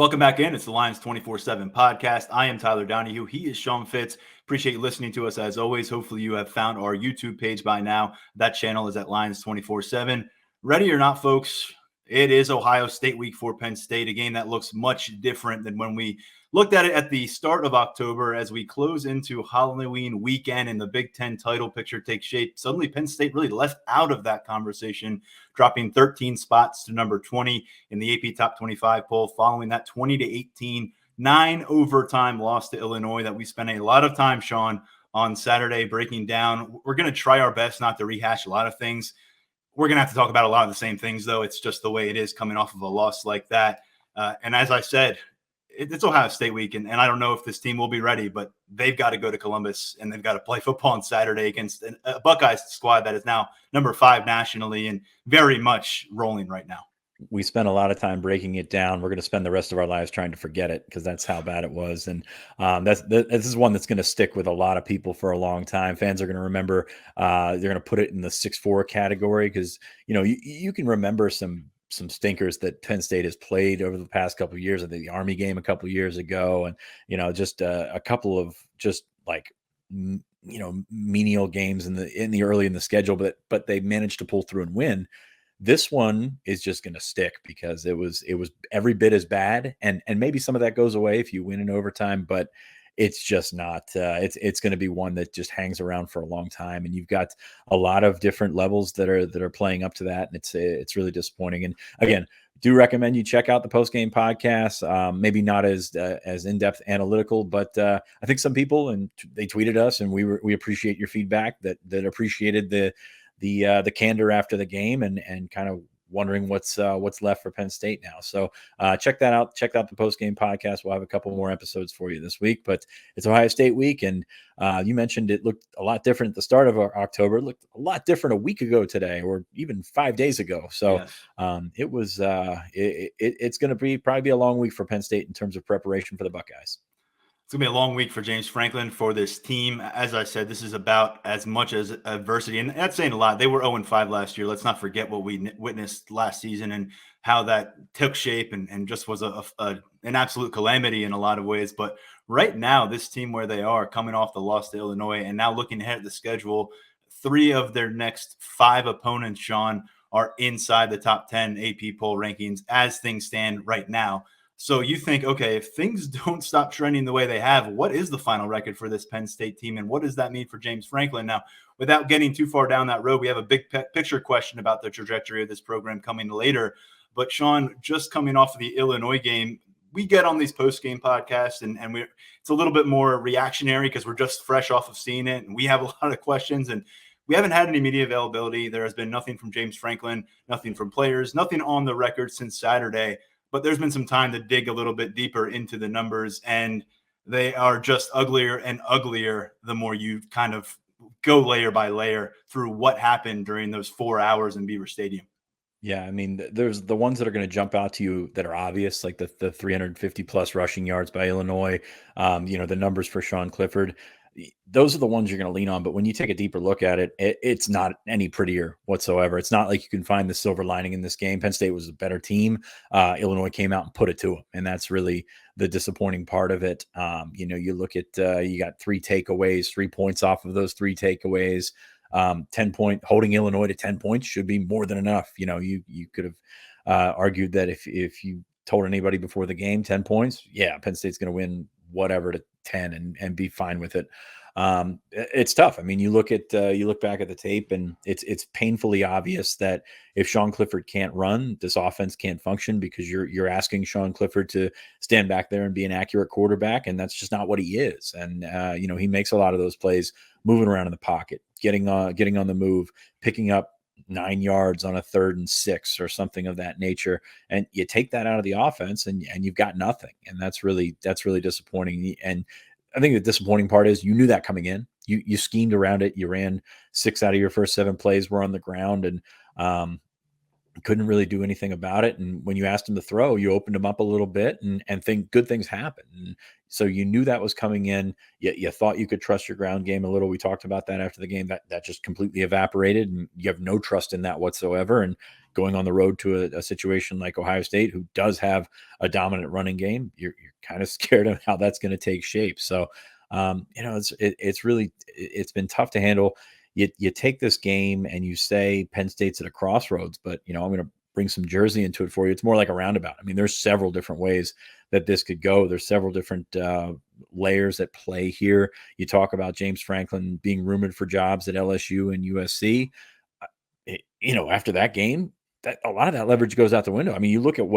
Welcome back in. It's the Lions 24/7 podcast. I am Tyler Donohue. He is Sean Fitz. Appreciate you listening to us as always. Hopefully you have found our YouTube page by now. That channel is at Lions 24/7. Ready or not, folks, it is Ohio State week for Penn State, a game that looks much different than when we looked at it at the start of October. As we close into Halloween weekend and the Big Ten title picture takes shape, suddenly Penn State really left out of that conversation, dropping 13 spots to number 20 in the AP Top 25 poll following that 20-18 9 overtime loss to Illinois that we spent a lot of time, Sean, on Saturday breaking down. We're going to try our best not to rehash a lot of things. We're going to have to talk about a lot of the same things, though. It's just the way it is coming off of a loss like that. And as I said, it's Ohio State week, and I don't know if this team will be ready, but they've got to go to Columbus, and they've got to play football on Saturday against a Buckeyes squad that is now number 5 nationally and very much rolling right now. We spent a lot of time breaking it down. We're going to spend the rest of our lives trying to forget it because that's how bad it was. And this is one that's going to stick with a lot of people for a long time. Fans are going to remember. They're going to put it in the 6-4 category because, you can remember some stinkers that Penn State has played over the past couple of years. I think the Army game a couple of years ago, and just a couple of just like menial games in the early in the schedule, but they managed to pull through and win. This one is just going to stick because it was every bit as bad, and maybe some of that goes away if you win in overtime, but it's just not. It's going to be one that just hangs around for a long time, and you've got a lot of different levels that are playing up to that, and it's really disappointing. And again, do recommend you check out the post-game podcast. Maybe not as in-depth analytical, but I think some people, and they tweeted us, and we appreciate your feedback that appreciated the candor after the game and kind of wondering what's left for Penn State now. So check that out. Check out the post-game podcast. We'll have a couple more episodes for you this week, but it's Ohio State week. And you mentioned it looked a lot different at the start of October. It looked a lot different a week ago today, or even 5 days ago. So yes. It's going to probably be a long week for Penn State in terms of preparation for the Buckeyes. It's going to be a long week for James Franklin, for this team. As I said, this is about as much as adversity, and that's saying a lot. They were 0-5 last year. Let's not forget what we witnessed last season and how that took shape and just was an absolute calamity in a lot of ways. But right now, this team where they are, coming off the loss to Illinois and now looking ahead at the schedule, 3 of their next 5 opponents, Sean, are inside the top 10 AP poll rankings as things stand right now. So you think, okay, if things don't stop trending the way they have, what is the final record for this Penn State team, and what does that mean for James Franklin? Now, without getting too far down that road, we have a big picture question about the trajectory of this program coming later. But, Sean, just coming off of the Illinois game, we get on these post-game podcasts, and it's a little bit more reactionary because we're just fresh off of seeing it, and we have a lot of questions, and we haven't had any media availability. There has been nothing from James Franklin, nothing from players, nothing on the record since Saturday. But there's been some time to dig a little bit deeper into the numbers, and they are just uglier and uglier the more you kind of go layer by layer through what happened during those 4 hours in Beaver Stadium. Yeah, I mean, there's the ones that are going to jump out to you that are obvious, like the 350-plus rushing yards by Illinois, the numbers for Sean Clifford. Those are the ones you're going to lean on. But when you take a deeper look at it, it's not any prettier whatsoever. It's not like you can find the silver lining in this game. Penn State was a better team. Illinois came out and put it to them. And that's really the disappointing part of it. You look at, you got 3 takeaways, 3 points off of those 3 takeaways. 10-point holding Illinois to 10 points should be more than enough. You could have argued that if you told anybody before the game 10 points, yeah, Penn State's going to win whatever to 10 and be fine with it. It's tough. I mean, you look back at the tape, and it's painfully obvious that if Sean Clifford can't run, this offense can't function because you're asking Sean Clifford to stand back there and be an accurate quarterback, and that's just not what he is. And he makes a lot of those plays moving around in the pocket, getting on the move, picking up 9 yards on a 3rd and 6 or something of that nature. And you take that out of the offense and you've got nothing. And that's really disappointing. And I think the disappointing part is you knew that coming in. You schemed around it. You ran 6 out of your first 7 plays were on the ground. And couldn't really do anything about it. And when you asked him to throw, you opened him up a little bit and think good things happen. And so you knew that was coming in. You thought you could trust your ground game a little. We talked about that after the game. That just completely evaporated, and you have no trust in that whatsoever. And going on the road to a situation like Ohio State, who does have a dominant running game, you're kind of scared of how that's going to take shape. So, it's been tough to handle. You take this game and you say Penn State's at a crossroads, but I'm going to bring some Jersey into it for you. It's more like a roundabout. I mean, there's several different ways that this could go. There's several different layers at play here. You talk about James Franklin being rumored for jobs at LSU and USC. After that game, that a lot of that leverage goes out the window. I mean, you look at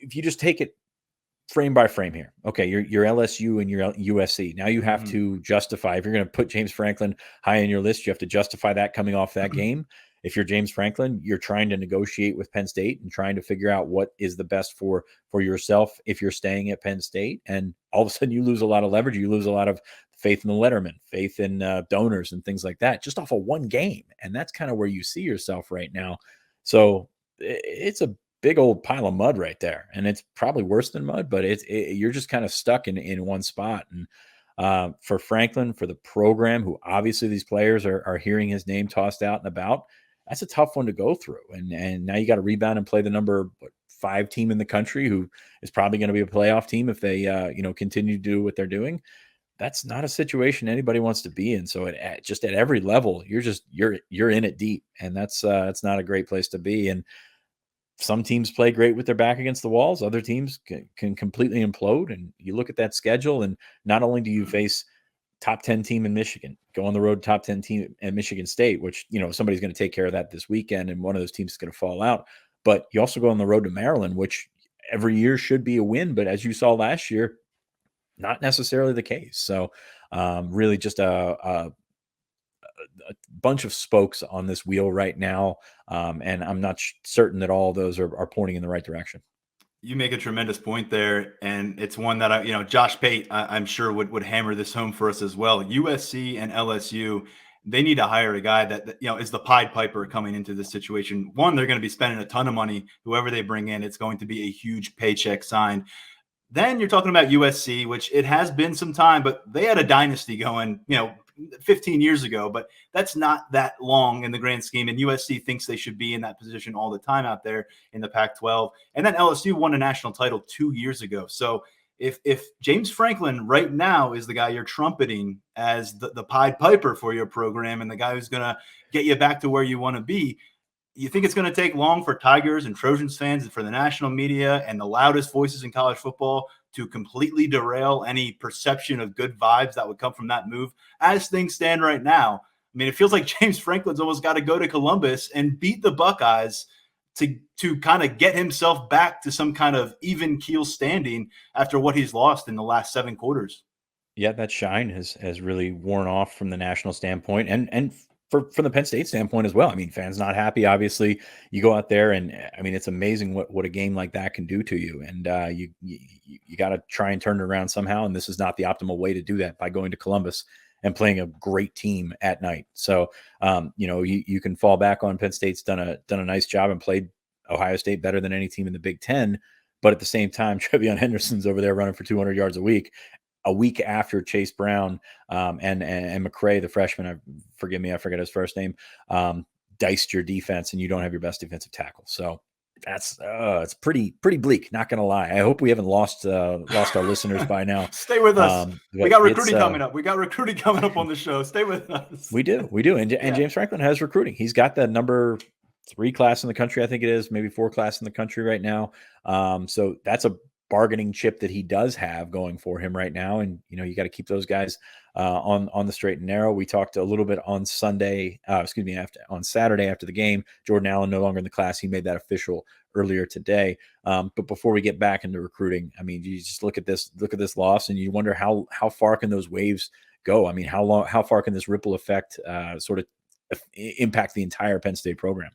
if you just take it frame by frame here. Okay, you're LSU and you're USC. Now you have to justify, if you're going to put James Franklin high on your list, you have to justify that coming off that game. If you're James Franklin, you're trying to negotiate with Penn State and trying to figure out what is the best for yourself if you're staying at Penn State. And all of a sudden you lose a lot of leverage. You lose a lot of faith in the letterman, faith in donors and things like that, just off of one game. And that's kind of where you see yourself right now. So it's a big old pile of mud right there, and it's probably worse than mud, but you're just kind of stuck in one spot. And for Franklin, for the program, who obviously these players are hearing his name tossed out and about, that's a tough one to go through. And now you got to rebound and play the number 5 team in the country, who is probably going to be a playoff team if they continue to do what they're doing. That's not a situation anybody wants to be in. So just at every level, you're in it deep, and that's not a great place to be. And some teams play great with their back against the walls. Other teams can completely implode. And you look at that schedule, and not only do you face top 10 team in Michigan, go on the road, top 10 team at Michigan State, which, somebody's going to take care of that this weekend, and one of those teams is going to fall out. But you also go on the road to Maryland, which every year should be a win. But as you saw last year, not necessarily the case. So really just a bunch of spokes on this wheel right now. And I'm not certain that all of those are pointing in the right direction. You make a tremendous point there. And it's one that Josh Pate, I'm sure would hammer this home for us as well. USC and LSU, they need to hire a guy that is the Pied Piper coming into this situation. One, they're going to be spending a ton of money. Whoever they bring in, it's going to be a huge paycheck signed. Then you're talking about USC, which it has been some time, but they had a dynasty going, 15 years ago, but that's not that long in the grand scheme. And USC thinks they should be in that position all the time out there in the Pac-12. And then LSU won a national title 2 years ago. So if James Franklin right now is the guy you're trumpeting as the Pied Piper for your program and the guy who's going to get you back to where you want to be, you think it's going to take long for Tigers and Trojans fans and for the national media and the loudest voices in college football to completely derail any perception of good vibes that would come from that move? As things stand right now, I mean, it feels like James Franklin's almost got to go to Columbus and beat the Buckeyes to kind of get himself back to some kind of even keel standing after what he's lost in the last 7 quarters. Yeah, that shine has really worn off from the national standpoint, and from the Penn State standpoint as well. I mean, fans not happy. Obviously, you go out there, and I mean, it's amazing what a game like that can do to you. And you got to try and turn it around somehow. And this is not the optimal way to do that, by going to Columbus and playing a great team at night. So you can fall back on Penn State's done a nice job and played Ohio State better than any team in the Big Ten. But at the same time, Trevion Henderson's over there running for 200 yards a week after Chase Brown and McCray, the freshman, forgive me, I forget his first name, diced your defense, and you don't have your best defensive tackle. So that's it's pretty bleak, not going to lie. I hope we haven't lost our listeners by now. Stay with us. We got recruiting coming up. We got recruiting coming up on the show. Stay with us. We do. And James Franklin has recruiting. He's got the number 3 class in the country, I think it is, maybe 4 class in the country right now. So that's a bargaining chip that he does have going for him right now. And, you got to keep those guys on the straight and narrow. We talked a little bit on Saturday after the game. Jordan Allen no longer in the class. He made that official earlier today. But before we get back into recruiting, I mean, you just look at this loss, and you wonder how far can those waves go? I mean, how far can this ripple effect sort of impact the entire Penn State program?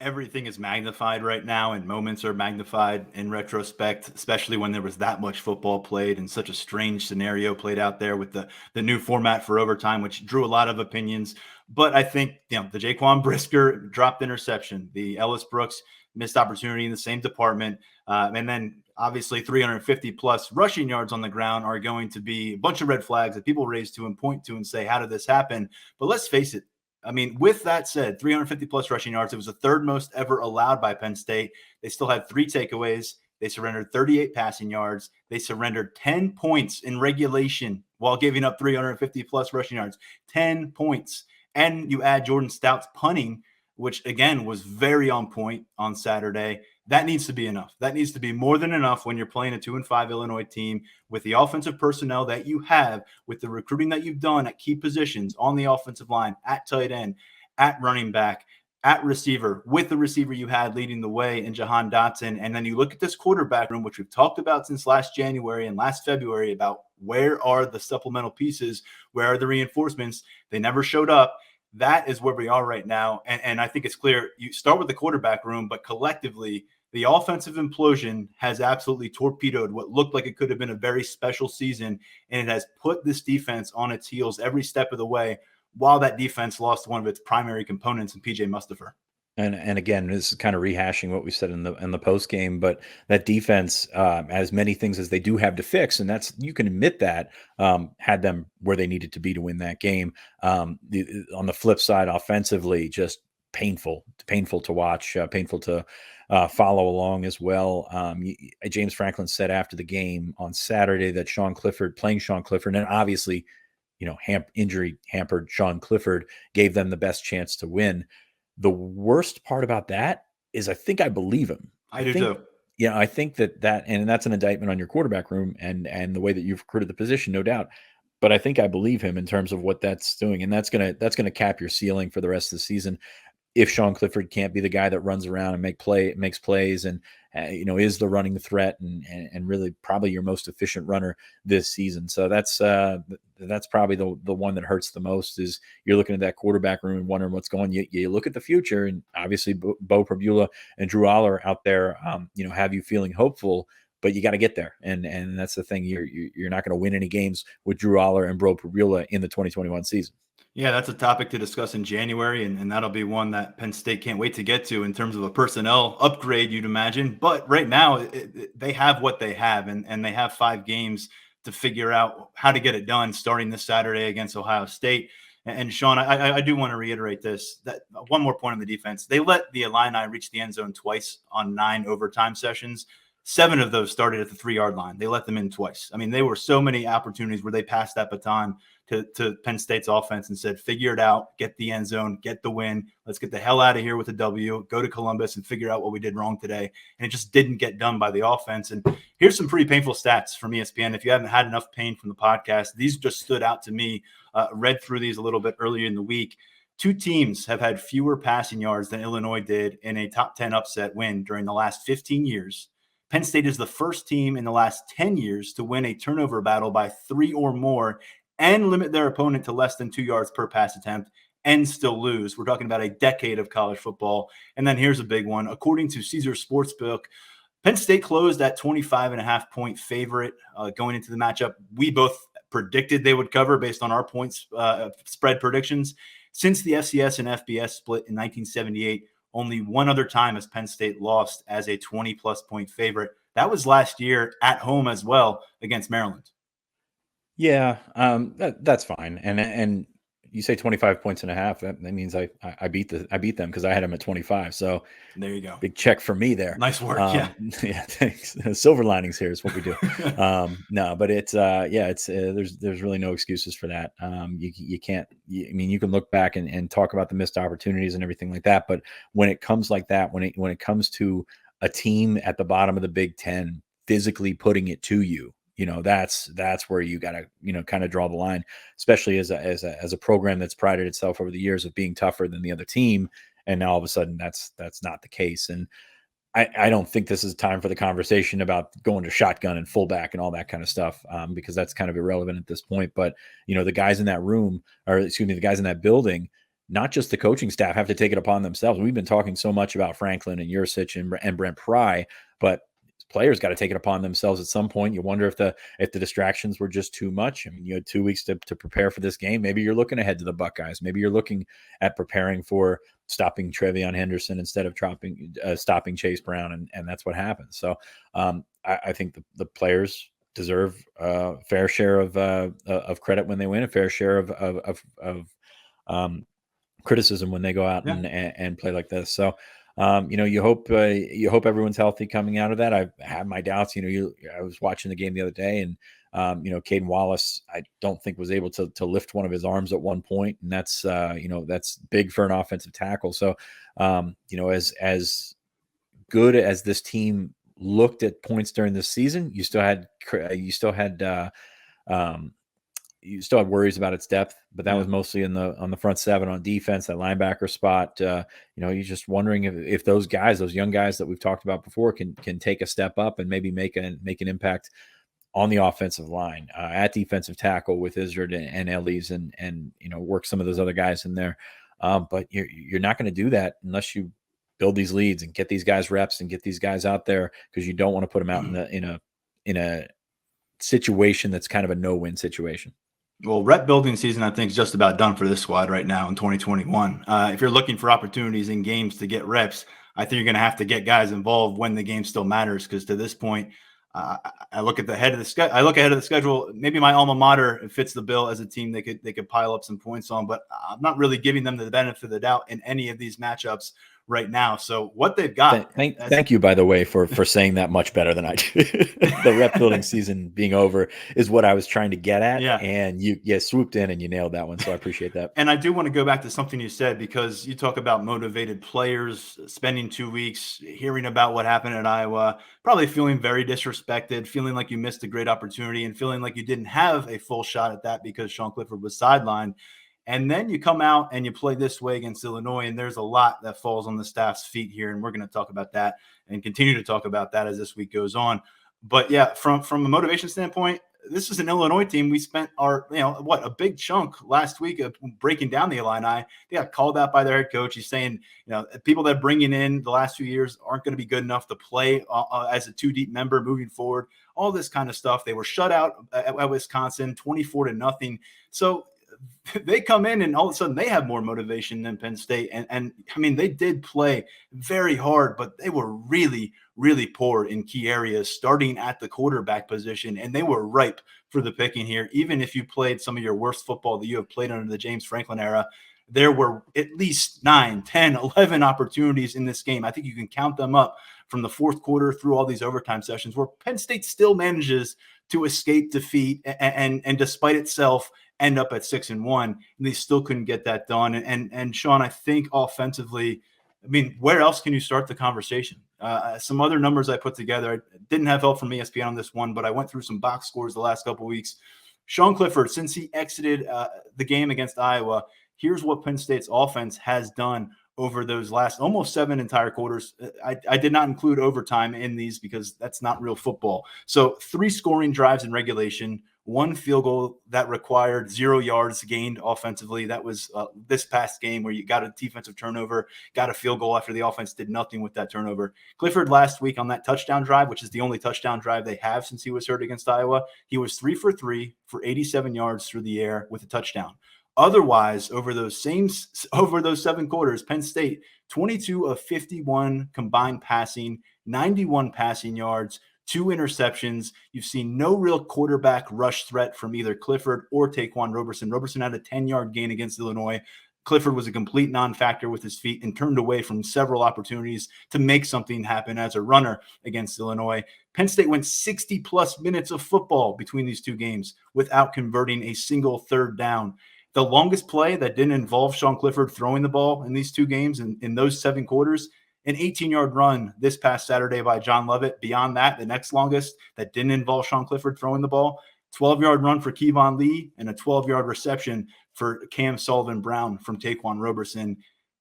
everything is magnified right now, and moments are magnified in retrospect, especially when there was that much football played and such a strange scenario played out there with the new format for overtime, which drew a lot of opinions. But I think, the Jaquan Brisker dropped interception, the Ellis Brooks missed opportunity in the same department, and then obviously 350 plus rushing yards on the ground are going to be a bunch of red flags that people raise to and point to and say, how did this happen? But let's face it, I mean, with that said, 350 plus rushing yards, it was the third most ever allowed by Penn State. They still had 3 takeaways. They surrendered 38 passing yards. They surrendered 10 points in regulation while giving up 350 plus rushing yards. 10 points. And you add Jordan Stout's punting, which again was very on point on Saturday. That needs to be enough. That needs to be more than enough when you're playing a 2-5 Illinois team with the offensive personnel that you have, with the recruiting that you've done at key positions on the offensive line, at tight end, at running back, at receiver, with the receiver you had leading the way in Jahan Dotson. And then you look at this quarterback room, which we've talked about since last January and last February, about where are the supplemental pieces, where are the reinforcements? They never showed up. That is where we are right now. And I think it's clear you start with the quarterback room, but collectively, the offensive implosion has absolutely torpedoed what looked like it could have been a very special season. And it has put this defense on its heels every step of the way, while that defense lost one of its primary components in PJ Mustipher. And again, this is kind of rehashing what we said in the post game, but that defense, as many things as they do have to fix, and that's, you can admit that, had them where they needed to be to win that game. On the flip side, offensively, just painful to watch, painful to follow along as well. James Franklin said after the game on Saturday that playing Sean Clifford, and obviously, injury hampered Sean Clifford, gave them the best chance to win. The worst part about that is I think I believe him. I do too. Yeah, I think and that's an indictment on your quarterback room and the way that you've recruited the position, no doubt. But I think I believe him in terms of what that's doing, and that's gonna cap your ceiling for the rest of the season. If Sean Clifford can't be the guy that runs around and makes plays and is the running threat and really probably your most efficient runner this season. So that's probably the one that hurts the most, is you're looking at that quarterback room and wondering what's going. You look at the future, and obviously Bo Prabula and Drew Aller out there, have you feeling hopeful. But you got to get there, and that's the thing. You're not going to win any games with Drew Aller and Bo Prabula in the 2021 season. Yeah, that's a topic to discuss in January, and that'll be one that Penn State can't wait to get to in terms of a personnel upgrade, you'd imagine. But right now, they have what they have, and they have 5 games to figure out how to get it done, starting this Saturday against Ohio State. And Sean, I do want to reiterate this, that one more point on the defense. They let the Illini reach the end zone twice on 9 overtime sessions. 7 of those started at the 3-yard line. They let them in twice. I mean, there were so many opportunities where they passed that baton to Penn State's offense and said, figure it out, get the end zone, get the win. Let's get the hell out of here with a W, go to Columbus and figure out what we did wrong today. And it just didn't get done by the offense. And here's some pretty painful stats from ESPN. If you haven't had enough pain from the podcast, these just stood out to me. Read through these a little bit earlier in the week. 2 teams have had fewer passing yards than Illinois did in a top 10 upset win during the last 15 years. Penn State is the first team in the last 10 years to win a turnover battle by 3 or more and limit their opponent to less than 2 yards per pass attempt and still lose. We're talking about a decade of college football. And then here's a big one. According to Caesars Sportsbook, Penn State closed at 25.5-point favorite going into the matchup. We both predicted they would cover based on our points spread predictions. Since the FCS and FBS split in 1978, only one other time has Penn State lost as a 20-plus point favorite. That was last year at home as well against Maryland. Yeah, that's fine. And you say 25 points and a half. That means I beat them because I had them at 25. So there you go. Big check for me there. Nice work. Yeah, thanks. Silver linings here is what we do. No, but it's there's really no excuses for that. You can't. You can look back and talk about the missed opportunities and everything like that. But when it comes like that, when it comes to a team at the bottom of the Big Ten physically putting it to you, that's where you got to, kind of draw the line, especially as a program that's prided itself over the years of being tougher than the other team. And now all of a sudden that's not the case. And I don't think this is time for the conversation about going to shotgun and fullback and all that kind of stuff, because that's kind of irrelevant at this point. But, the guys in that room, the guys in that building, not just the coaching staff have to take it upon themselves. We've been talking so much about Franklin and Yurcich and Brent Pry, but players got to take it upon themselves at some point. You wonder if the distractions were just too much. I mean, you had 2 weeks to prepare for this game. Maybe you're looking ahead to the Buckeyes. Maybe you're looking at preparing for stopping Trevion Henderson instead of stopping Chase Brown, and that's what happened. So I think the players deserve a fair share of credit when they win, a fair share of criticism when they go out and play like this. So you hope everyone's healthy coming out of that. I've had my doubts. I was watching the game the other day, and Caden Wallace, I don't think was able to lift one of his arms at one point, and that's that's big for an offensive tackle. So as good as this team looked at points during the season, you still had worries about its depth, but that was mostly on the front seven on defense, that linebacker spot. You're just wondering if those guys, those young guys that we've talked about before, can take a step up and maybe make an impact on the offensive line, at defensive tackle with Izzard and Ellies, and work some of those other guys in there. But you're not going to do that unless you build these leads and get these guys reps and get these guys out there, because you don't want to put them out in a situation that's kind of a no-win situation. Well, rep building season, I think, is just about done for this squad right now in 2021. If you're looking for opportunities in games to get reps, I think you're going to have to get guys involved when the game still matters. Because to this point, I look at ahead of the schedule. Maybe my alma mater fits the bill as a team they could pile up some points on, but I'm not really giving them the benefit of the doubt in any of these matchups right now. So what they've got. Thank you, by the way, for saying that much better than I do. The rep building season being over is what I was trying to get at. Yeah. And you swooped in and you nailed that one. So I appreciate that. And I do want to go back to something you said, because you talk about motivated players spending 2 weeks hearing about what happened at Iowa, probably feeling very disrespected, feeling like you missed a great opportunity, and feeling like you didn't have a full shot at that because Sean Clifford was sidelined. And then you come out and you play this way against Illinois, and there's a lot that falls on the staff's feet here. And we're going to talk about that and continue to talk about that as this week goes on. But yeah, from a motivation standpoint, this is an Illinois team. We spent a big chunk last week of breaking down the Illini. They got called out by their head coach. He's saying, people that bringing in the last few years aren't going to be good enough to play as a 2-deep member moving forward. All this kind of stuff. They were shut out at Wisconsin, 24-0. So they come in and all of a sudden they have more motivation than Penn State. And I mean, they did play very hard, but they were really, really poor in key areas, starting at the quarterback position. And they were ripe for the picking here. Even if you played some of your worst football that you have played under the James Franklin era, there were at least 9, 10, 11 opportunities in this game. I think you can count them up from the fourth quarter through all these overtime sessions where Penn State still manages to escape defeat and despite itself end up at 6-1, and they still couldn't get that done. And Sean, I think offensively, I mean, where else can you start the conversation? Some other numbers I put together. I didn't have help from ESPN on this one, but I went through some box scores the last couple of weeks. Sean Clifford, since he exited the game against Iowa, here's what Penn State's offense has done over those last almost 7 entire quarters. I did not include overtime in these because that's not real football. So 3 scoring drives in regulation, 1 field goal that required 0 yards gained offensively. That was this past game where you got a defensive turnover, got a field goal after the offense did nothing with that turnover. Clifford last week on that touchdown drive, which is the only touchdown drive they have since he was hurt against Iowa, he was 3 for 3 for 87 yards through the air with a touchdown. Otherwise, over those 7 quarters, Penn State, 22 of 51 combined passing, 91 passing yards, 2 interceptions. You've seen no real quarterback rush threat from either Clifford or Taquan Roberson. Roberson had a 10-yard gain against Illinois. Clifford was a complete non-factor with his feet and turned away from several opportunities to make something happen as a runner against Illinois. Penn State went 60-plus minutes of football between these 2 games without converting a single third down. The longest play that didn't involve Sean Clifford throwing the ball in these 2 games in those 7 quarters, an 18-yard run this past Saturday by John Lovett. Beyond that, the next longest that didn't involve Sean Clifford throwing the ball, 12-yard run for Kevon Lee and a 12-yard reception for Cam Sullivan-Brown from Taquan Roberson.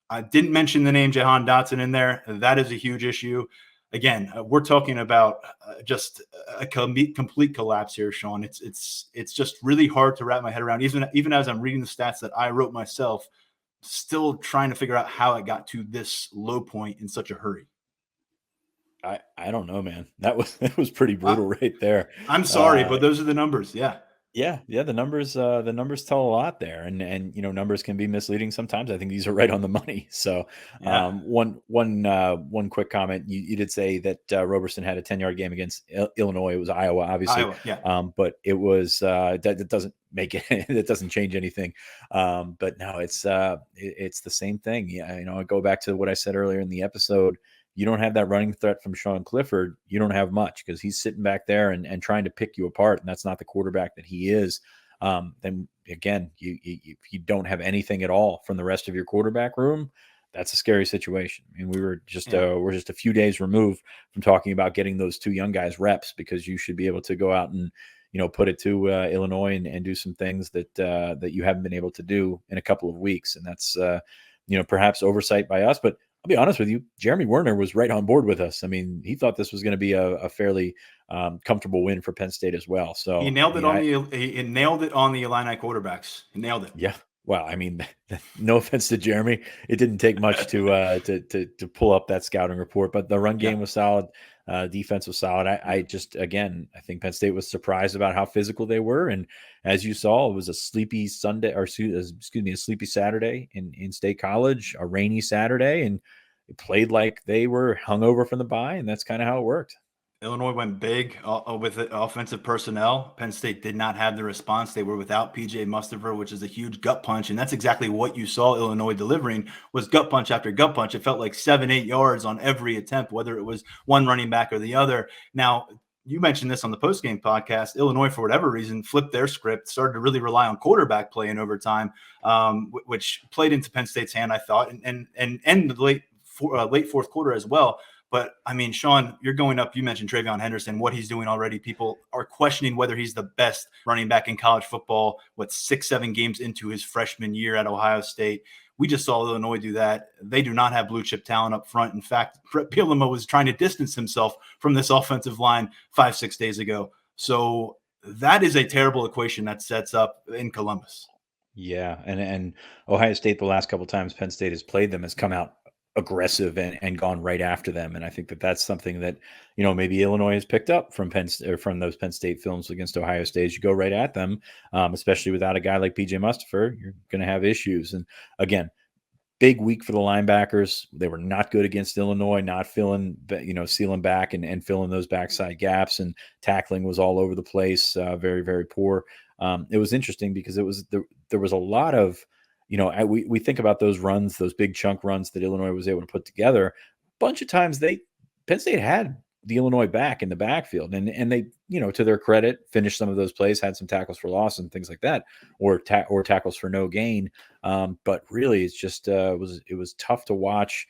I didn't mention the name Jahan Dotson in there. That is a huge issue. Again, we're talking about just a complete collapse here, Sean. It's just really hard to wrap my head around, even as I'm reading the stats that I wrote myself. still trying to figure out how it got to this low point in such a hurry. I don't know, man. That was pretty brutal right there. I'm sorry, but those are the numbers. Yeah. Yeah, the numbers tell a lot there, and numbers can be misleading sometimes. I think these are right on the money. So, Yeah. one quick comment. You did say that Roberson had a 10-yard game against Illinois. It was Iowa, obviously. Iowa, yeah. But it was that doesn't make it. That doesn't change anything. But no, it's the same thing. Yeah, I go back to what I said earlier in the episode. You don't have that running threat from Sean Clifford, you don't have much because he's sitting back there and trying to pick you apart, and that's not the quarterback that he is. Then again, you don't have anything at all from the rest of your quarterback room. That's a scary situation. I mean, we're just a few days removed from talking about getting those two young guys reps, because you should be able to go out and put it to Illinois and do some things that you haven't been able to do in a couple of weeks, and that's perhaps oversight by us, but I'll be honest with you, Jeremy Werner was right on board with us. I mean, he thought this was going to be a fairly comfortable win for Penn State as well. So he nailed it he nailed it on the Illini quarterbacks. He nailed it. Yeah. Well, I mean, no offense to Jeremy, it didn't take much to pull up that scouting report, but the run game was solid. Defense was solid. I think Penn State was surprised about how physical they were, and as you saw, it was a sleepy Sunday, or a sleepy Saturday in State College, a rainy Saturday, and it played like they were hungover from the bye, and that's kind of how it worked. Illinois went big with offensive personnel. Penn State did not have the response. They were without PJ Mustafer, which is a huge gut punch. And that's exactly what you saw Illinois delivering, was gut punch after gut punch. It felt like 7-8 yards on every attempt, whether it was one running back or the other. Now, you mentioned this on the postgame podcast. Illinois, for whatever reason, flipped their script, started to really rely on quarterback play in overtime, which played into Penn State's hand, I thought, and the late fourth quarter as well. But, I mean, Sean, you're going up. You mentioned TreVeyon Henderson, what he's doing already. People are questioning whether he's the best running back in college football, 6-7 games into his freshman year at Ohio State. We just saw Illinois do that. They do not have blue-chip talent up front. In fact, Brett Bielema was trying to distance himself from this offensive line 5-6 days ago. So that is a terrible equation that sets up in Columbus. Yeah, and Ohio State, the last couple of times Penn State has played them, has come out aggressive and gone right after them. And I think that's something that, maybe Illinois has picked up from from those Penn State films against Ohio State. You go right at them, especially without a guy like PJ Mustafer, you're going to have issues. And again, big week for the linebackers. They were not good against Illinois, not sealing back and filling those backside gaps, and tackling was all over the place. Very, very poor. It was interesting because there was a lot of, we think about those runs, those big chunk runs that Illinois was able to put together. A bunch of times Penn State had the Illinois back in the backfield, and they, to their credit, finished some of those plays, had some tackles for loss and things like that, or tackles for no gain. But really, it's just it was tough to watch.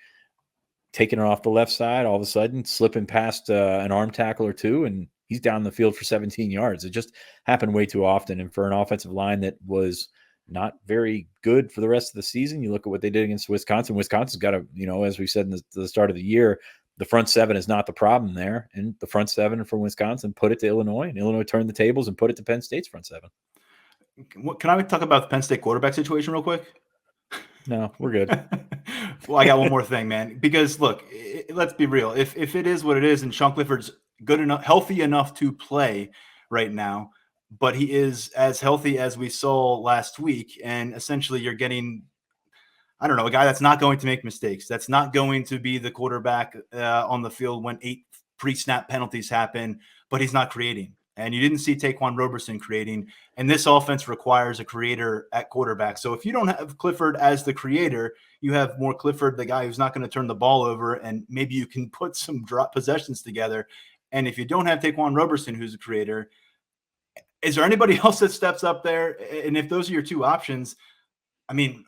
Taking it off the left side, all of a sudden slipping past an arm tackle or two, and he's down the field for 17 yards. It just happened way too often, and for an offensive line that was not very good for the rest of the season. You look at what they did against Wisconsin. Wisconsin's got as we said in the start of the year, the front seven is not the problem there. And the front seven from Wisconsin put it to Illinois, and Illinois turned the tables and put it to Penn State's front seven. Can I talk about the Penn State quarterback situation real quick? No, we're good. Well, I got one more thing, man, because look, let's be real. If it is what it is, and Sean Clifford's good enough, healthy enough to play right now, but he is as healthy as we saw last week. And essentially you're getting, I don't know, a guy that's not going to make mistakes. That's not going to be the quarterback on the field when 8 pre-snap penalties happen, but he's not creating. And you didn't see Taquan Roberson creating. And this offense requires a creator at quarterback. So if you don't have Clifford as the creator, you have more Clifford, the guy who's not going to turn the ball over, and maybe you can put some drop possessions together. And if you don't have Taquan Roberson, who's a creator, is there anybody else that steps up there? And if those are your two options, I mean,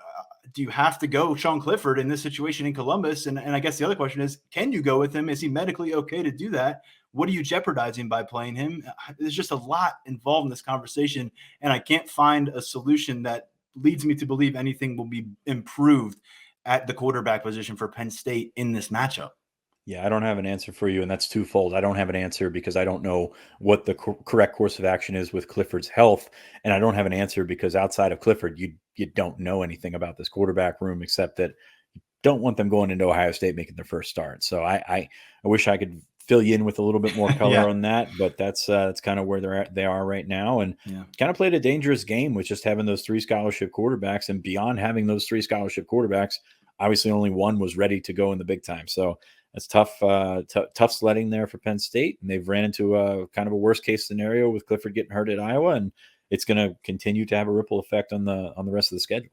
do you have to go Sean Clifford in this situation in Columbus? And I guess the other question is, can you go with him? Is he medically okay to do that? What are you jeopardizing by playing him? There's just a lot involved in this conversation, and I can't find a solution that leads me to believe anything will be improved at the quarterback position for Penn State in this matchup. Yeah, I don't have an answer for you, and that's twofold. I don't have an answer because I don't know what the correct course of action is with Clifford's health, and I don't have an answer because outside of Clifford, you don't know anything about this quarterback room except that you don't want them going into Ohio State making their first start. So I wish I could fill you in with a little bit more color Yeah. on that, but that's kind of where they are right now, and Yeah. kind of played a dangerous game with just having those three scholarship quarterbacks, and beyond having those three scholarship quarterbacks, obviously only one was ready to go in the big time. So that's tough, tough sledding there for Penn State, and they've ran into a kind of a worst case scenario with Clifford getting hurt at Iowa, and it's going to continue to have a ripple effect on the rest of the schedule.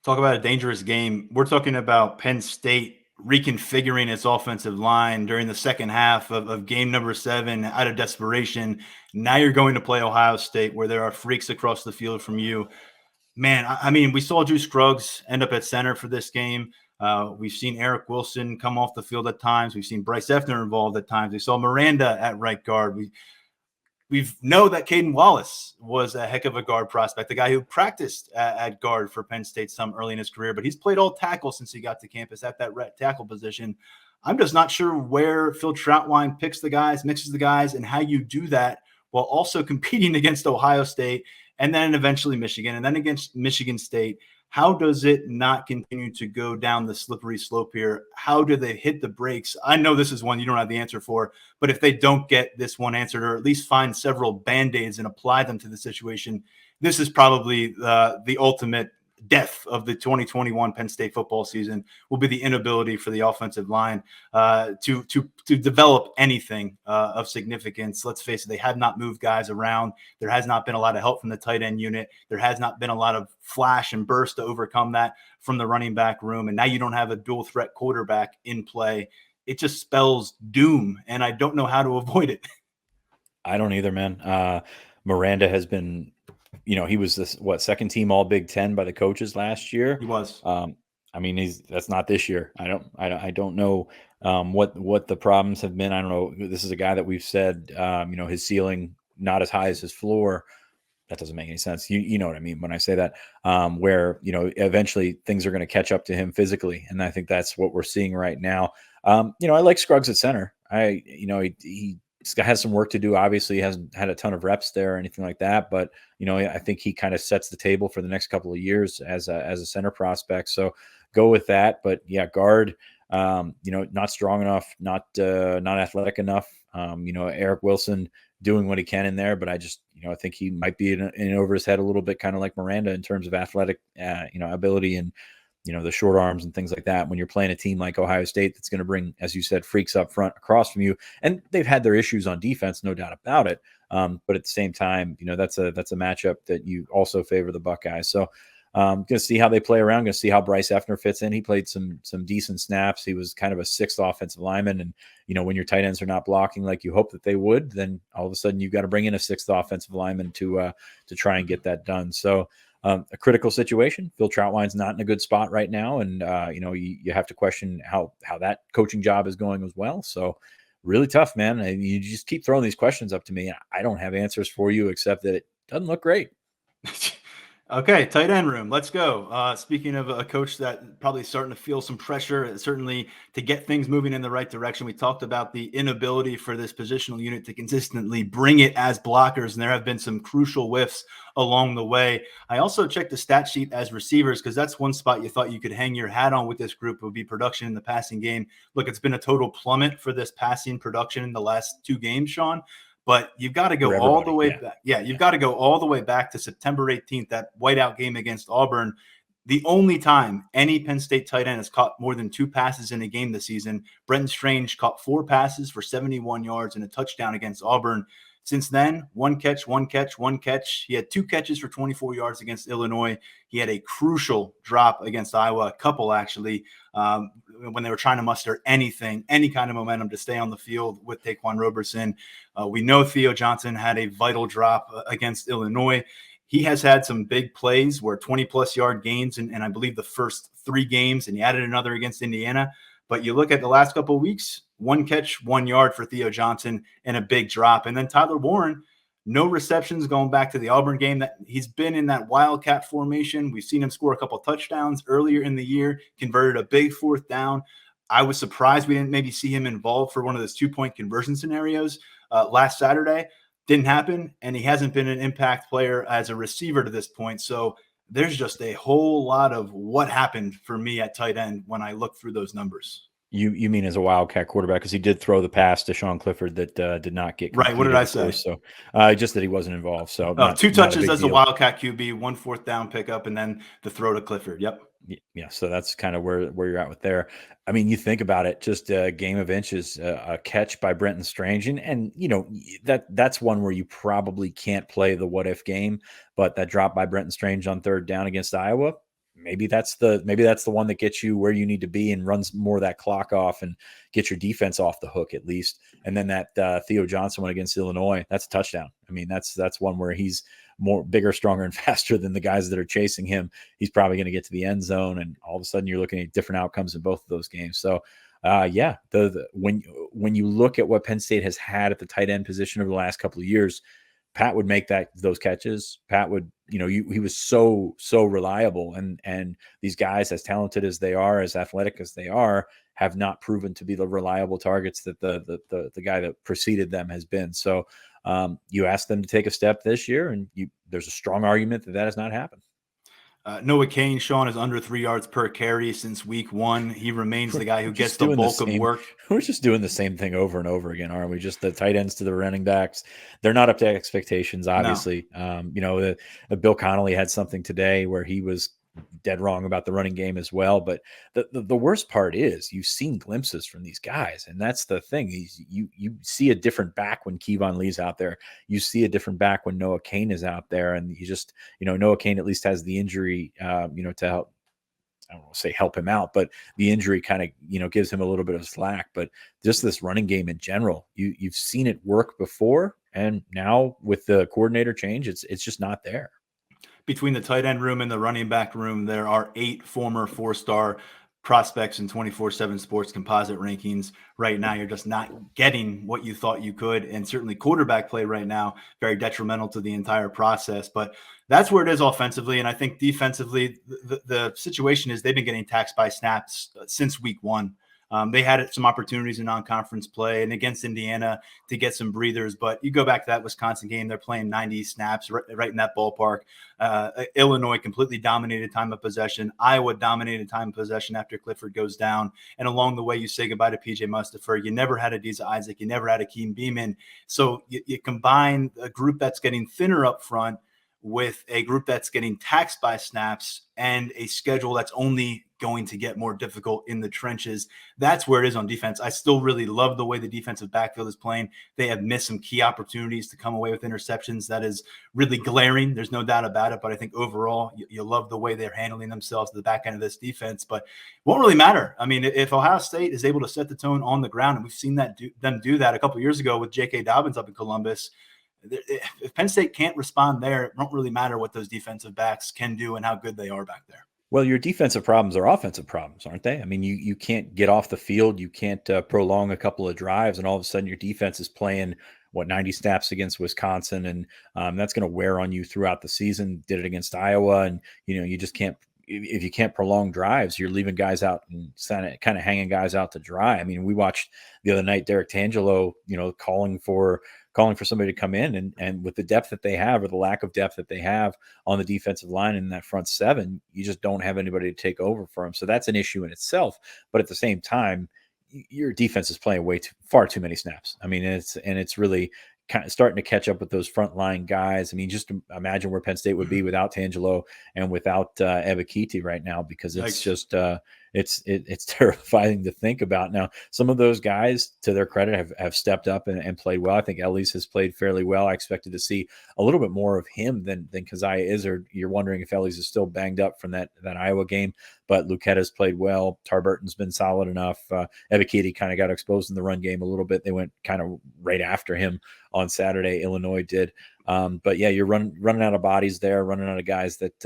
Talk about a dangerous game. We're talking about Penn State reconfiguring its offensive line during the second half of game number 7 out of desperation. Now you're going to play Ohio State, where there are freaks across the field from you. Man, I mean, we saw Drew Scruggs end up at center for this game. We've seen Eric Wilson come off the field at times. We've seen Bryce Effner involved at times. We saw Miranda at right guard. We know that Caden Wallace was a heck of a guard prospect, the guy who practiced at guard for Penn State some early in his career, but he's played all tackle since he got to campus at that right tackle position. I'm just not sure where Phil Troutwine picks the guys, mixes the guys, and how you do that while also competing against Ohio State and then eventually Michigan and then against Michigan State. How does it not continue to go down the slippery slope here? How do they hit the brakes? I know this is one you don't have the answer for, but if they don't get this one answered, or at least find several Band-Aids and apply them to the situation, this is probably the ultimate death of the 2021 Penn State football season, will be the inability for the offensive line to develop anything of significance. Let's face it, they have not moved guys around. There has not been a lot of help from the tight end unit. There has not been a lot of flash and burst to overcome that from the running back room. And now you don't have a dual threat quarterback in play. It just spells doom, and I don't know how to avoid it. I don't either, man. Miranda has been, he was this second team All Big Ten by the coaches last year. He was. I mean, that's not this year. I don't know what the problems have been. I don't know. This is a guy that we've said, his ceiling not as high as his floor. That doesn't make any sense. You know what I mean when I say that, where, eventually things are going to catch up to him physically. And I think that's what we're seeing right now. I like Scruggs at center. He has some work to do. Obviously, he hasn't had a ton of reps there or anything like that, but I think he kind of sets the table for the next couple of years as a center prospect. So go with that. But yeah, guard, not strong enough, not athletic enough. Eric Wilson doing what he can in there, but I just, I think he might be in over his head a little bit, kind of like Miranda in terms of athletic, ability and, the short arms and things like that. When you're playing a team like Ohio State, that's going to bring, as you said, freaks up front across from you. And they've had their issues on defense, no doubt about it. But at the same time, that's a matchup that you also favor the Buckeyes. So going to see how they play around, going to see how Bryce Effner fits in. He played some decent snaps. He was kind of a sixth offensive lineman. And, when your tight ends are not blocking like you hope that they would, then all of a sudden you've got to bring in a sixth offensive lineman to try and get that done. So a critical situation. Phil Troutwine's not in a good spot right now. And, you have to question how that coaching job is going as well. So really tough, man. And you just keep throwing these questions up to me. I don't have answers for you, except that it doesn't look great. Okay, tight end room. Let's go. Speaking of a coach that probably starting to feel some pressure, certainly to get things moving in the right direction. We talked about the inability for this positional unit to consistently bring it as blockers, and there have been some crucial whiffs along the way. I also checked the stat sheet as receivers, because that's one spot you thought you could hang your hat on with this group would be production in the passing game. Look, it's been a total plummet for this passing production in the last 2 games, Sean. But you've got to go all the way back. Yeah, you've got to go all the way back to September 18th, that whiteout game against Auburn. The only time any Penn State tight end has caught more than 2 passes in a game this season. Brenton Strange caught 4 passes for 71 yards and a touchdown against Auburn. Since then, 1 catch, 1 catch, 1 catch. He had 2 catches for 24 yards against Illinois. He had a crucial drop against Iowa, a couple actually, when they were trying to muster any kind of momentum to stay on the field with Taquan Roberson. We know Theo Johnson had a vital drop against Illinois. He has had some big plays where 20-plus yard gains, and I believe the first 3 games, and he added another against Indiana. But you look at the last couple of weeks, 1 catch, 1 yard for Theo Johnson and a big drop. And then Tyler Warren, no receptions going back to the Auburn game. That he's been in that wildcat formation. We've seen him score a couple touchdowns earlier in the year, converted a big 4th down. I was surprised we didn't maybe see him involved for one of those 2-point conversion scenarios last Saturday. Didn't happen, and he hasn't been an impact player as a receiver to this point. So there's just a whole lot of what happened for me at tight end when I look through those numbers. You mean as a Wildcat quarterback, because he did throw the pass to Sean Clifford that did not get completed. Right. What did I say? Course, so just that he wasn't involved. So 2 touches as a deal. Wildcat QB, 1 4th down pickup, and then the throw to Clifford. Yep. Yeah, so that's kind of where you're at with there. I mean, you think about it, just a game of inches, a catch by Brenton Strange, and that's one where you probably can't play the what if game, but that drop by Brenton Strange on 3rd down against Iowa, maybe that's the one that gets you where you need to be and runs more of that clock off and get your defense off the hook at least. And then that Theo Johnson one against Illinois, that's a touchdown. I mean, that's one where he's more bigger, stronger, and faster than the guys that are chasing him. He's probably going to get to the end zone, and all of a sudden you're looking at different outcomes in both of those games. So when you look at what Penn State has had at the tight end position over the last couple of years, Pat would make those catches. Pat would, he was so reliable, and these guys, as talented as they are, as athletic as they are, have not proven to be the reliable targets that the guy that preceded them has been. So you ask them to take a step this year, and there's a strong argument that has not happened. Noah Kane, Sean, is under 3 yards per carry since week 1. He remains the guy who gets the bulk of work. We're just doing the same thing over and over again, aren't we? Just the tight ends to the running backs. They're not up to expectations, obviously. No. Bill Connolly had something today where he was dead wrong about the running game as well. But the worst part is you've seen glimpses from these guys, and that's the thing. You see a different back when Kevon Lee's out there. You see a different back when Noah Kane is out there, and you just Noah Kane at least has the injury to help. I don't want to say help him out, but the injury kind of gives him a little bit of slack. But just this running game in general, you've seen it work before, and now with the coordinator change, it's just not there. Between the tight end room and the running back room, there are 8 former 4-star prospects in 24/7 Sports composite rankings. Right now, you're just not getting what you thought you could. And certainly quarterback play right now, very detrimental to the entire process. But that's where it is offensively. And I think defensively, the situation is they've been getting taxed by snaps since week 1. They had some opportunities in non-conference play and against Indiana to get some breathers, but you go back to that Wisconsin game, they're playing 90 snaps right in that ballpark. Illinois completely dominated time of possession. Iowa dominated time of possession after Clifford goes down. And along the way, you say goodbye to PJ Mustipher. You never had Adiza Isaac. You never had Akeem Beeman. So you combine a group that's getting thinner up front with a group that's getting taxed by snaps and a schedule that's only going to get more difficult in the trenches. That's where it is on defense. I still really love the way the defensive backfield is playing. They have missed some key opportunities to come away with interceptions. That is really glaring. There's no doubt about it. But I think overall, you love the way they're handling themselves at the back end of this defense. But it won't really matter. I mean, if Ohio State is able to set the tone on the ground, and we've seen them do that a couple of years ago with J.K. Dobbins up in Columbus, if Penn State can't respond there, it won't really matter what those defensive backs can do and how good they are back there. Well, your defensive problems are offensive problems, aren't they? I mean, you can't get off the field. You can't prolong a couple of drives, and all of a sudden your defense is playing, 90 snaps against Wisconsin, and that's going to wear on you throughout the season. Did it against Iowa, and, you just can't – if you can't prolong drives, you're leaving guys out and kind of hanging guys out to dry. I mean, we watched the other night Derek Tangelo, calling for somebody to come in, and with the depth that they have, or the lack of depth that they have on the defensive line in that front seven, you just don't have anybody to take over for them. So that's an issue in itself. But at the same time, your defense is playing far too many snaps. I mean, it's really kind of starting to catch up with those frontline guys. I mean, just imagine where Penn State would be without Tangelo and without Ebiketie right now, because it's just it's terrifying to think about. Now, some of those guys, to their credit, have stepped up and played well. I think Ellis has played fairly well. I expected to see a little bit more of him than Keziah Izzard. You're wondering if Ellis is still banged up from that Iowa game, but Luquetta's played well. Tarburton's been solid enough. Ebiketie kind of got exposed in the run game a little bit. They went kind of right after him on Saturday. Illinois did. But yeah, you're running out of bodies there, running out of guys that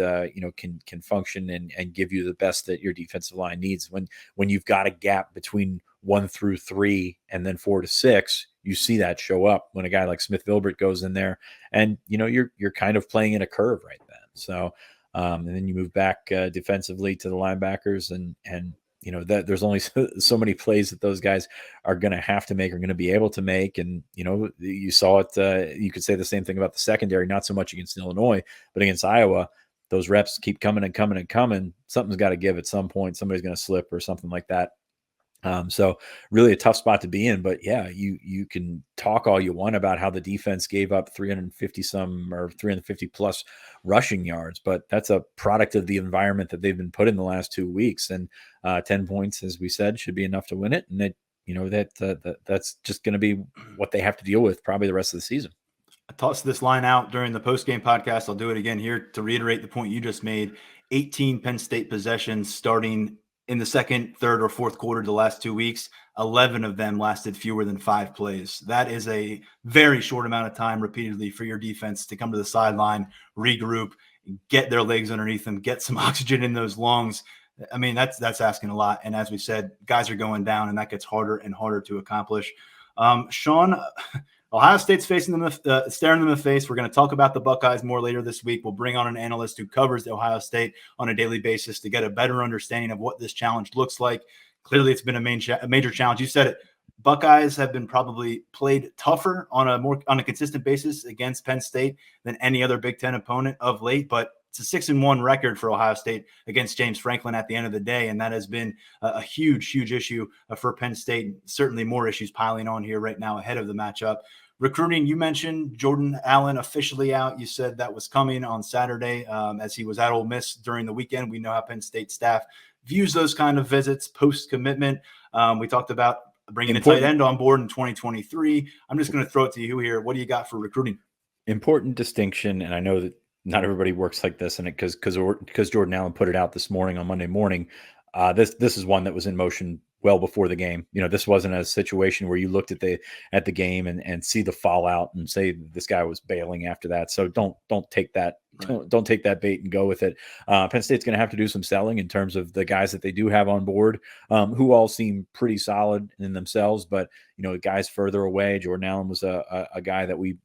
can function and give you the best that your defensive line needs. When you've got a gap between 1 through 3 and then 4 to 6, you see that show up when a guy like Smith Vilbert goes in there, and you're kind of playing in a curve right then. So and then you move back defensively to the linebackers, and that there's only so many plays that those guys are going to have to make, are going to be able to make. And, you saw it. You could say the same thing about the secondary, not so much against Illinois, but against Iowa. Those reps keep coming and coming and coming. Something's got to give at some point. Somebody's going to slip or something like that. So really a tough spot to be in, but yeah, you can talk all you want about how the defense gave up 350 plus rushing yards, but that's a product of the environment that they've been put in the last 2 weeks. And 10 points, as we said, should be enough to win it. And that's just going to be what they have to deal with probably the rest of the season. I tossed this line out during the post-game podcast. I'll do it again here to reiterate the point you just made. 18 Penn State possessions starting in the second, third, or fourth quarter the last 2 weeks. 11 of them lasted fewer than 5 plays. That is a very short amount of time repeatedly for your defense to come to the sideline, regroup, get their legs underneath them, get some oxygen in those lungs. I mean, that's asking a lot. And as we said, guys are going down, and that gets harder and harder to accomplish. Sean, Ohio State's staring them in the face. We're going to talk about the Buckeyes more later this week. We'll bring on an analyst who covers the Ohio State on a daily basis to get a better understanding of what this challenge looks like. Clearly, it's been a major challenge. You said it. Buckeyes have been probably played tougher on a consistent basis against Penn State than any other Big Ten opponent of late, but it's a 6-1 record for Ohio State against James Franklin at the end of the day, and that has been a huge issue for Penn State. Certainly more issues piling on here right now ahead of the matchup. Recruiting, you mentioned Jordan Allen officially out. You said that was coming on Saturday as he was at Ole Miss during the weekend. We know how Penn State staff views those kind of visits post-commitment. We talked about bringing a tight end on board in 2023. I'm just going to throw it to you here. What do you got for recruiting? Important distinction, and I know that not everybody works like this, and because Jordan Allen put it out this morning on Monday morning. This is one that was in motion well before the game. This wasn't a situation where you looked at the game and see the fallout and say this guy was bailing after that. So don't take that. Right. Don't take that bait and go with it. Penn State's going to have to do some selling in terms of the guys that they do have on board, who all seem pretty solid in themselves. But guys further away, Jordan Allen was a guy that we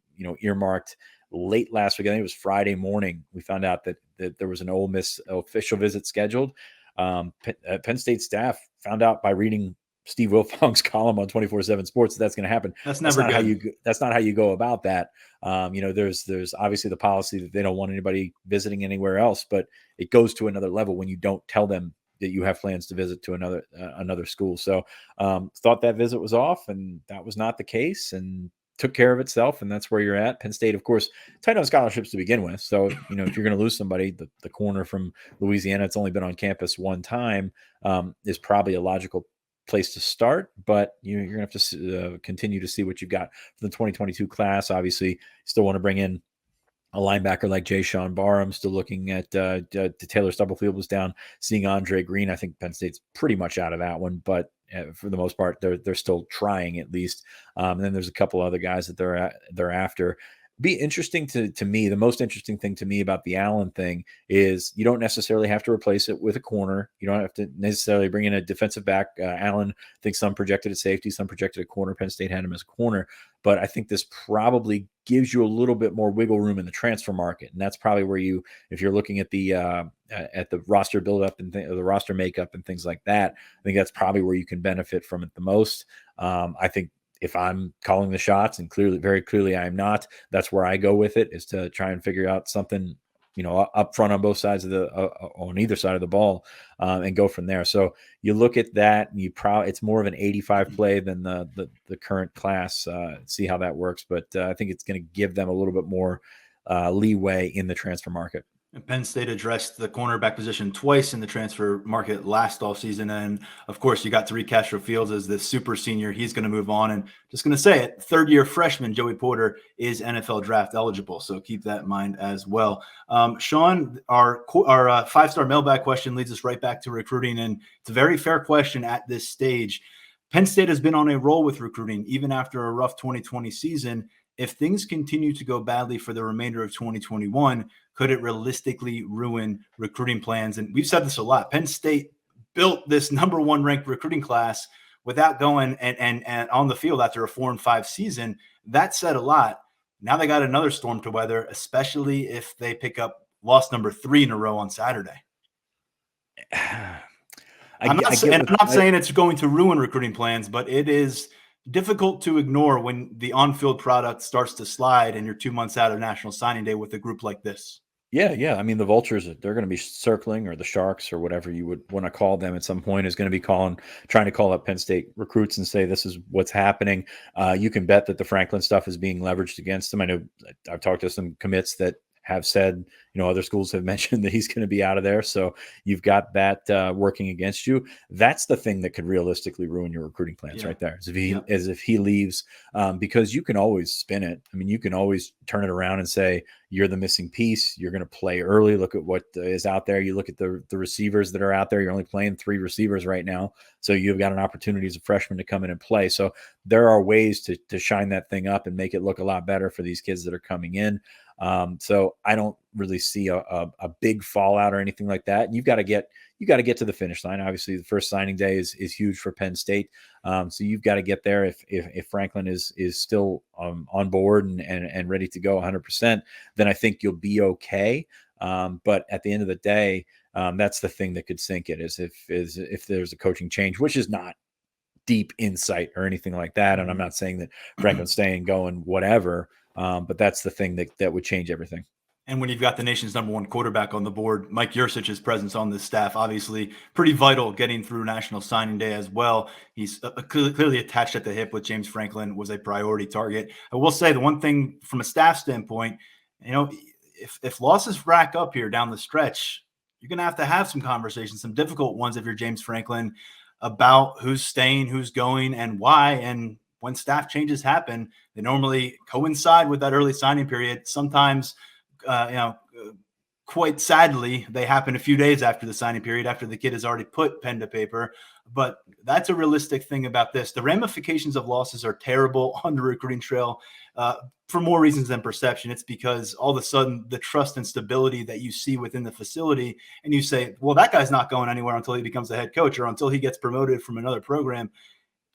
earmarked late last week. I think it was Friday morning. We found out that there was an Ole Miss official visit scheduled. Penn State staff found out by reading Steve Wilfong's column on 24/7 Sports that's going to happen. That's not how you go about that. There's obviously the policy that they don't want anybody visiting anywhere else, but it goes to another level when you don't tell them that you have plans to visit to another school. So thought that visit was off, and that was not the case, and took care of itself, and that's where you're at. Penn State, of course, tight on scholarships to begin with. So, if you're going to lose somebody, the corner from Louisiana, it's only been on campus one time, is probably a logical place to start. But you're going to have to continue to see what you've got for the 2022 class. Obviously, still want to bring in a linebacker like Jay Sean Barham. Still looking at Taylor Stubblefield was down, seeing Andre Green. I think Penn State's pretty much out of that one, but for the most part, they're still trying at least. And then there's a couple other guys that they're after. Be interesting to me. The most interesting thing to me about the Allen thing is you don't necessarily have to replace it with a corner. You don't have to necessarily bring in a defensive back. Allen, I think some projected at safety, some projected at corner. Penn State had him as a corner, but I think this probably gives you a little bit more wiggle room in the transfer market, and that's probably where if you're looking at the roster buildup and the roster makeup and things like that, I think that's probably where you can benefit from it the most. I think if I'm calling the shots, and very clearly I am not, that's where I go with it, is to try and figure out something, up front on both sides of on either side of the ball, and go from there. So you look at that, and it's more of an 85 play than the current class. See how that works, but I think it's going to give them a little bit more leeway in the transfer market. And Penn State addressed the cornerback position twice in the transfer market last offseason. And of course, you got Tariq Castro-Fields as the super senior. He's going to move on. And just going to say it, third-year freshman Joey Porter is NFL draft eligible. So keep that in mind as well. Sean, our five-star mailbag question leads us right back to recruiting. And it's a very fair question at this stage. Penn State has been on a roll with recruiting, even after a rough 2020 season. If things continue to go badly for the remainder of 2021, could it realistically ruin recruiting plans? And we've said this a lot. Penn State built this number 1 ranked recruiting class without going and on the field after a 4-5 season. That said a lot. Now they got another storm to weather, especially if they pick up loss number 3 in a row on Saturday. I'm not saying it's going to ruin recruiting plans, but it is difficult to ignore when the on-field product starts to slide and you're 2 months out of National Signing Day with a group like this. Yeah. I mean, the vultures, they're going to be circling, or the sharks, or whatever you would want to call them at some point, is going to be trying to call up Penn State recruits and say, this is what's happening. You can bet that the Franklin stuff is being leveraged against them. I know I've talked to some commits that have said, other schools have mentioned that he's going to be out of there. So you've got that working against you. That's the thing that could realistically ruin your recruiting plans right there. As if he leaves, because you can always spin it. I mean, you can always turn it around and say, you're the missing piece. You're going to play early. Look at what is out there. You look at the receivers that are out there. You're only playing 3 receivers right now. So you've got an opportunity as a freshman to come in and play. So there are ways to shine that thing up and make it look a lot better for these kids that are coming in. So I don't really see a big fallout or anything like that. You got to get to the finish line. Obviously, the first signing day is huge for Penn State. So you've got to get there. If Franklin is still on board and ready to go 100%, then I think you'll be okay. But at the end of the day, that's the thing that could sink it, is if there's a coaching change, which is not deep insight or anything like that. And I'm not saying that Franklin's staying, going, whatever. But that's the thing that would change everything. And when you've got the nation's #1 quarterback on the board, Mike Yurcich's presence on the staff, obviously pretty vital getting through National Signing Day as well. He's clearly attached at the hip with James Franklin, was a priority target. I will say the one thing from a staff standpoint, if losses rack up here down the stretch, you're going to have some conversations, some difficult ones if you're James Franklin, about who's staying, who's going, and why. And when staff changes happen, they normally coincide with that early signing period. Sometimes, quite sadly, they happen a few days after the signing period, after the kid has already put pen to paper. But that's a realistic thing about this. The ramifications of losses are terrible on the recruiting trail for more reasons than perception. It's because all of a sudden the trust and stability that you see within the facility, and you say, well, that guy's not going anywhere until he becomes the head coach or until he gets promoted from another program.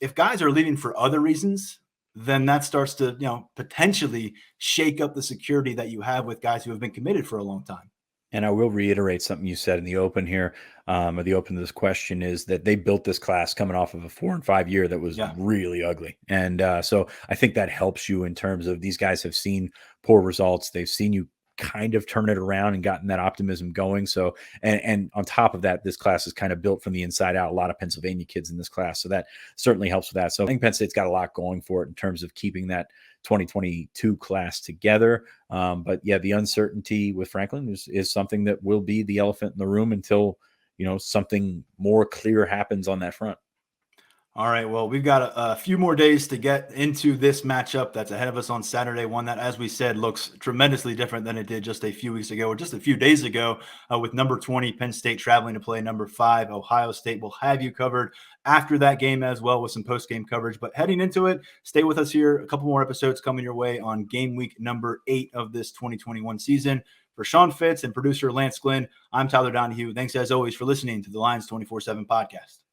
If guys are leaving for other reasons, then that starts to, potentially shake up the security that you have with guys who have been committed for a long time. And I will reiterate something you said in the open here, or the open to this question, is that they built this class coming off of a 4 and 5 year that was really ugly. And so I think that helps you in terms of, these guys have seen poor results. They've seen you kind of turn it around and gotten that optimism going. So, and on top of that, this class is kind of built from the inside out. A lot of Pennsylvania kids in this class. So that certainly helps with that. So I think Penn State's got a lot going for it in terms of keeping that 2022 class together. But yeah, the uncertainty with Franklin is something that will be the elephant in the room until, something more clear happens on that front. All right, well, we've got a few more days to get into this matchup that's ahead of us on Saturday, one that, as we said, looks tremendously different than it did just a few weeks ago or just a few days ago, with number 20 Penn State traveling to play number 5 Ohio State. We'll have you covered after that game as well with some post-game coverage. But heading into it, stay with us here. A couple more episodes coming your way on game week number 8 of this 2021 season. For Sean Fitz and producer Lance Glynn, I'm Tyler Donohue. Thanks, as always, for listening to the Lions 24/7 podcast.